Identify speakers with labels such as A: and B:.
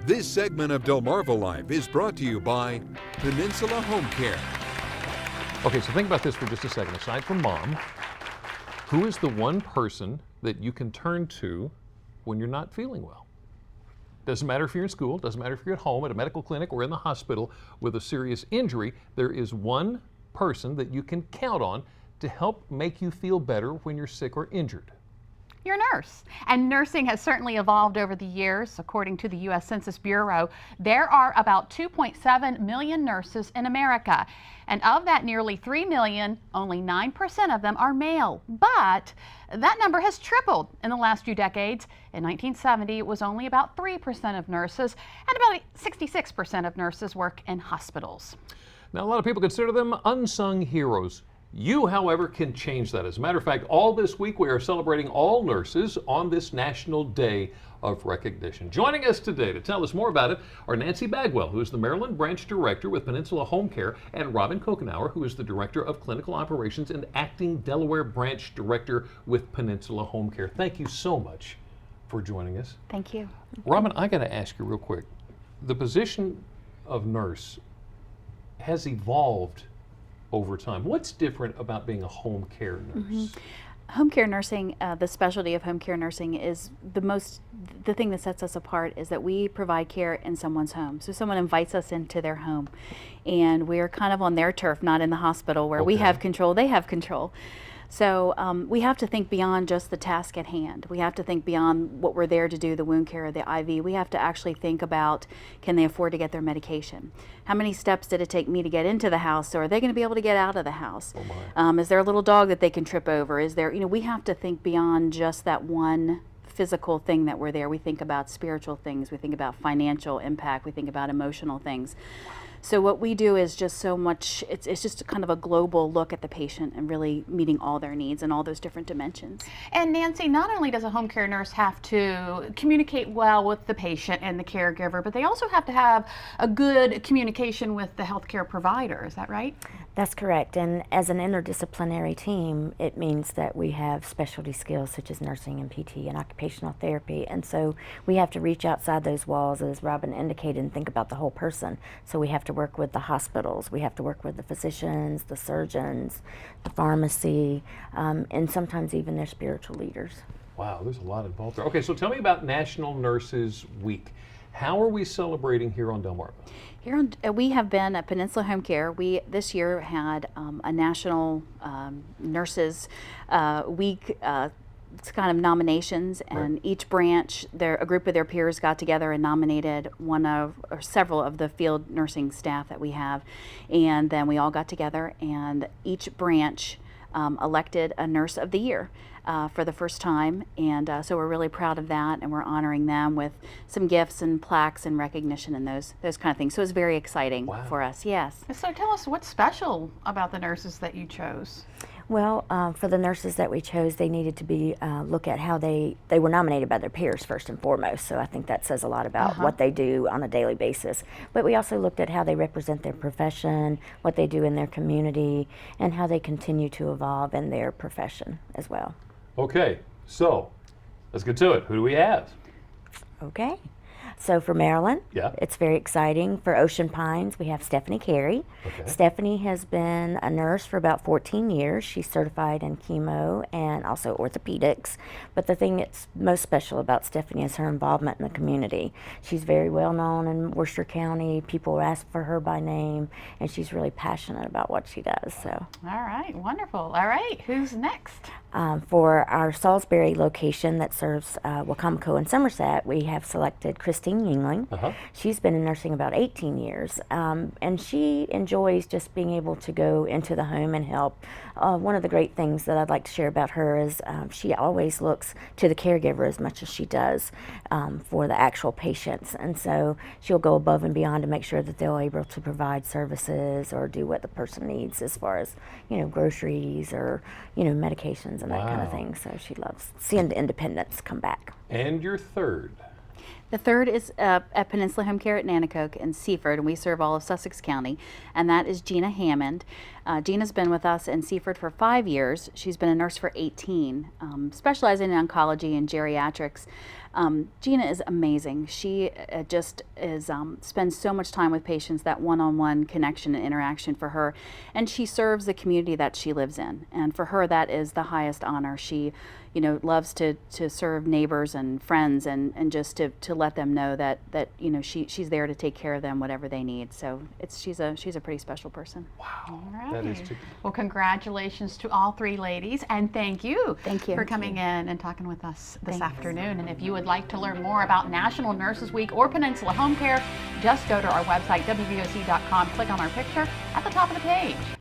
A: This segment of Delmarva Life is brought to you by Peninsula Home Care.
B: Okay, so think about this for just a second. Aside from mom, who is the one person that you can turn to when you're not feeling well? Doesn't matter if you're in school, doesn't matter if you're at home, at a medical clinic, or in the hospital with a serious injury. There is one person that you can count on to help make you feel better when you're sick or injured.
C: Your nurse. And nursing has certainly evolved over the years. According to the U.S. Census Bureau, there are about 2.7 million nurses in America. And of that nearly 3 million, only 9% of them are male. But that number has tripled in the last few decades. In 1970, it was only about 3% of nurses, and about 66% of nurses work in hospitals.
B: Now, a lot of people consider them unsung heroes. You, however, can change that. As a matter of fact, all this week we are celebrating all nurses on this National Day of Recognition. Joining us today to tell us more about it are Nancy Bagwell, who is the Maryland Branch Director with Peninsula Home Care, and Robin Kokenauer, who is the Director of Clinical Operations and Acting Delaware Branch Director with Peninsula Home Care. Thank you so much for joining us.
C: Thank you.
B: Robin, I got to ask you real quick. The position of nurse has evolved over time. What's different about being a home care nurse?
D: Home care nursing, the specialty of home care nursing is the thing that sets us apart is that we provide care in someone's home. So someone invites us into their home and we're kind of on their turf, not in the hospital where we have control, they have control. So we have to think beyond just the task at hand. We have to think beyond what we're there to do, the wound care or the IV. We have to actually think about, can they afford to get their medication? How many steps did it take me to get into the house? So are they going to be able to get out of the house? Is there a little dog that they can trip over? Is there, we have to think beyond just that one physical thing that we're there. We think about spiritual things. We think about financial impact. We think about emotional things. So what we do is just so much, it's just kind of a global look at the patient and really meeting all their needs and all those different dimensions.
C: And Nancy, not only does a home care nurse have to communicate well with the patient and the caregiver, but they also have to have a good communication with the healthcare provider. Is that right?
E: That's correct. And as an interdisciplinary team, it means that we have specialty skills such as nursing and PT and occupational therapy. And so we have to reach outside those walls, as Robin indicated, and think about the whole person. So we have to work with the hospitals, we have to work with the physicians, the surgeons, the pharmacy, and sometimes even their spiritual leaders.
B: Wow, there's a lot involved there. Okay, so tell me about National Nurses Week. How are we celebrating here on Delmarva?
D: Here on, we have been at Peninsula Home Care. We this year had a National Nurses Week. It's kind of nominations, and each branch, a group of their peers got together and nominated one of or several of the field nursing staff that we have, and then we all got together and each branch elected a Nurse of the Year for the first time, and so we're really proud of that, and we're honoring them with some gifts and plaques and recognition and those kind of things. So it's very exciting for us. Yes.
C: So tell us what's special about the nurses that you chose.
E: Well, for the nurses that we chose, they needed to be look at how they were nominated by their peers first and foremost. So I think that says a lot about what they do on a daily basis. But we also looked at how they represent their profession, what they do in their community, and how they continue to evolve in their profession as well.
B: Okay, so let's get to it. Who do we have?
E: Okay. So for Maryland, it's very exciting. For Ocean Pines, we have Stephanie Carey. Stephanie has been a nurse for about 14 years. She's certified in chemo and also orthopedics. But the thing that's most special about Stephanie is her involvement in the community. She's very well known in Worcester County. People ask for her by name, and she's really passionate about what she does. So.
C: All right, wonderful. All right, who's next?
E: For our Salisbury location that serves Wacomico and Somerset, we have selected Christine Yingling. She's been in nursing about 18 years, and she enjoys just being able to go into the home and help. One of the great things that I'd like to share about her is she always looks to the caregiver as much as she does for the actual patients, and so she'll go above and beyond to make sure that they're able to provide services or do what the person needs as far as groceries or medications and that kind of thing. So she loves seeing the independence come back.
B: And your third?
D: The third is at Peninsula Home Care at Nanticoke in Seaford, and we serve all of Sussex County, and that is Gina Hammond. Gina's been with us in Seaford for 5 years. She's been a nurse for 18, specializing in oncology and geriatrics. Gina is amazing. She just is spends so much time with patients, that one-on-one connection and interaction for her, and she serves the community that she lives in. And for her, that is the highest honor. She, loves to serve neighbors and friends, and just to let them know that she's there to take care of them whatever they need. So she's a pretty special person.
B: Wow.
C: All right.
B: That is too.
C: Well, congratulations to all three ladies, and thank you,
D: Thank you.
C: for coming in and talking with us this afternoon. And if you would like to learn more about National Nurses Week or Peninsula Home Care, just go to our website, wvoc.com, click on our picture at the top of the page.